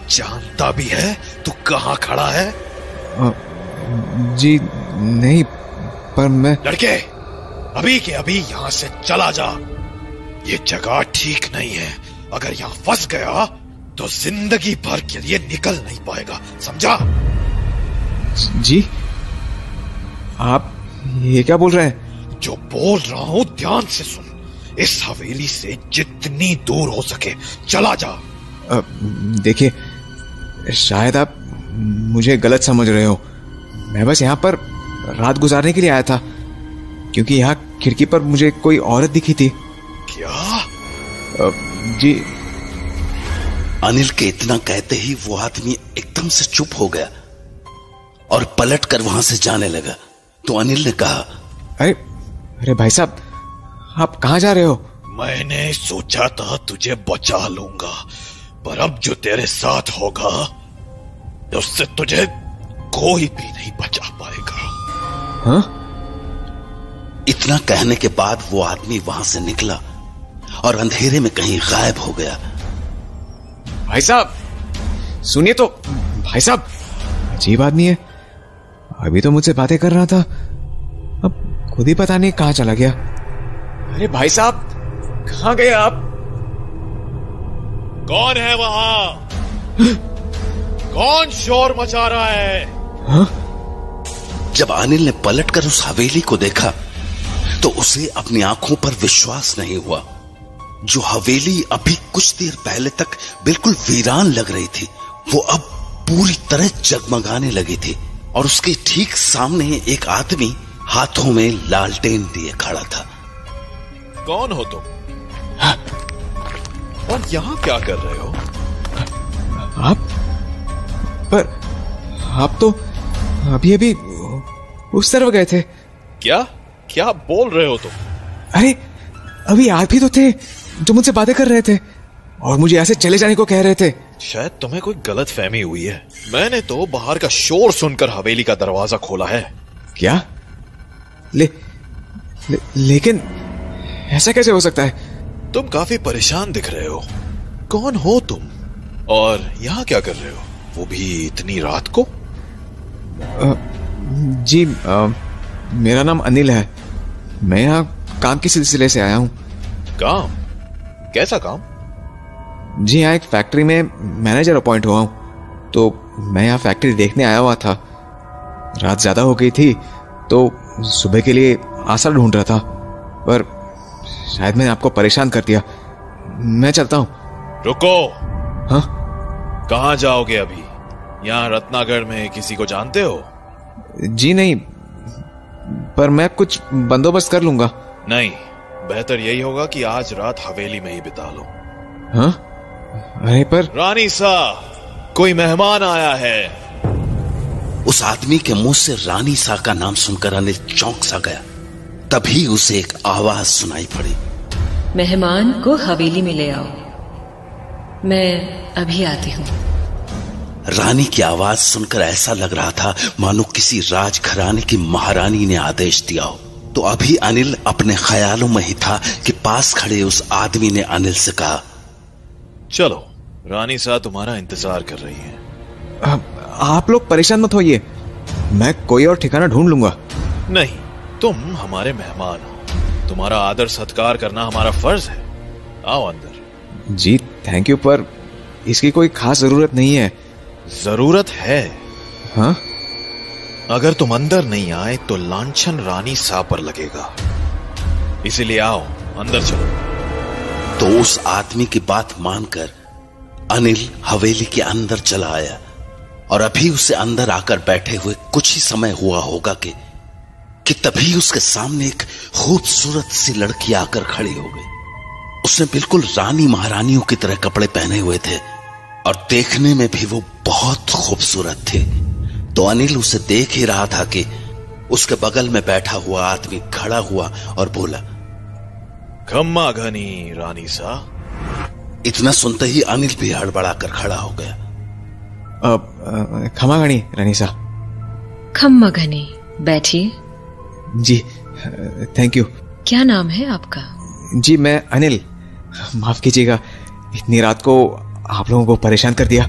जानता भी है तू कहाँ खड़ा है? जी नहीं, पर मैं... लड़के, अभी के अभी यहाँ से चला जा। ये जगह ठीक नहीं है। अगर यहाँ फंस गया तो जिंदगी भर के लिए निकल नहीं पाएगा, समझा? जी, आप ये क्या बोल रहे हैं? जो बोल रहा हूँ ध्यान से सुन। इस हवेली से जितनी दूर हो सके चला जा। देखिए, शायद आप मुझे गलत समझ रहे हो। मैं बस यहाँ पर रात गुजारने के लिए आया था, क्योंकि यहाँ खिड़की पर मुझे कोई औरत दिखी थी। क्या? जी। अनिल के इतना कहते ही वो आदमी एकदम से चुप हो गया और पलट कर वहां से जाने लगा। तो अनिल ने कहा, अरे भाई साहब, आप कहाँ जा रहे हो? मैंने सोचा था तुझे बचा लूंगा, पर अब जो तेरे साथ होगा उससे तुझे कोई भी नहीं बचा पाएगा। हाँ? इतना कहने के बाद वो आदमी वहां से निकला और अंधेरे में कहीं गायब हो गया। भाई साहब सुनिए तो। भाई साहब, अजीब आदमी है। अभी तो मुझसे बातें कर रहा था, अब खुद ही पता नहीं कहां चला गया। अरे भाई साहब, कहां गए आप? कौन है वहां? कौन शोर मचा रहा है? हाँ? जब अनिल ने पलटकर उस हवेली को देखा तो उसे अपनी आंखों पर विश्वास नहीं हुआ। जो हवेली अभी कुछ देर पहले तक बिल्कुल वीरान लग रही थी, वो अब पूरी तरह जगमगाने लगी थी और उसके ठीक सामने एक आदमी हाथों में लालटेन लिए खड़ा था। कौन हो तुम? और यहां क्या कर रहे हो? आप? पर आप तो अभी अभी उस तरफ गए थे। क्या क्या बोल रहे हो तुम? अरे अभी आप ही तो थे जो मुझसे बातें कर रहे थे और मुझे ऐसे चले जाने को कह रहे थे। शायद तुम्हें कोई गलत फहमी हुई है। मैंने तो बाहर का शोर सुनकर हवेली का दरवाजा खोला है। क्या? लेकिन ऐसा कैसे हो सकता है? तुम काफी परेशान दिख रहे हो। कौन हो तुम और यहाँ क्या कर रहे हो, वो भी इतनी रात को? जी, मेरा नाम अनिल है। मैं यहाँ काम के सिलसिले से आया हूँ। काम? कैसा काम? जी, यहाँ एक फैक्ट्री में मैनेजर अपॉइंट हुआ हूँ, तो मैं यहाँ फैक्ट्री देखने आया हुआ था। रात ज्यादा हो गई थी तो सुबह के लिए आसरा ढूंढ रहा था, पर शायद मैंने आपको परेशान कर दिया। मैं चलता हूँ। रुको। हाँ? कहाँ जाओगे अभी? यहाँ रत्नागढ़ में किसी को जानते हो? जी नहीं, पर मैं कुछ बंदोबस्त कर लूंगा। नहीं, बेहतर यही होगा कि आज रात हवेली में ही बिता लो। हाँ? अरे पर रानी सा, कोई मेहमान आया है। उस आदमी के मुंह से रानी सा का नाम सुनकर अनिल चौंक सा गया। तभी उसे एक आवाज सुनाई पड़ी, मेहमान को हवेली में ले आओ, मैं अभी आती हूँ। रानी की आवाज सुनकर ऐसा लग रहा था मानो किसी राजघराने की महारानी ने आदेश दिया हो। तो अभी अनिल अपने ख्यालों में ही था कि पास खड़े उस आदमी ने अनिल से कहा, चलो, रानी सा तुम्हारा इंतजार कर रही है। आप लोग परेशान मत होइए, मैं कोई और ठिकाना ढूंढ लूंगा। नहीं, तुम हमारे मेहमान हो, तुम्हारा आदर सत्कार करना हमारा फर्ज है। आओ अंदर। जी थैंक यू, पर इसकी कोई खास जरूरत नहीं है। जरूरत है। हाँ? अगर तुम अंदर नहीं आए तो लांछन रानी सा पर लगेगा, इसीलिए आओ अंदर चलो। तो उस आदमी की बात मानकर अनिल हवेली के अंदर चला आया और अभी उसे अंदर आकर बैठे हुए कुछ ही समय हुआ होगा कि तभी उसके सामने एक खूबसूरत सी लड़की आकर खड़ी हो गई। उसने बिल्कुल रानी महारानियों की तरह कपड़े पहने हुए थे और देखने में भी वो बहुत खूबसूरत थे। तो अनिल उसे देख ही रहा था कि उसके बगल में बैठा हुआ आदमी खड़ा हुआ और बोला, खम्मा घनी रानी सा। इतना सुनते ही अनिल भी हड़बड़ाकर खड़ा हो गया। खम्मा घनी रानी सा। खम्मा घनी, बैठिए। जी थैंक यू। क्या नाम है आपका? जी मैं अनिल। माफ कीजिएगा, इतनी रात को आप लोगों को परेशान कर दिया।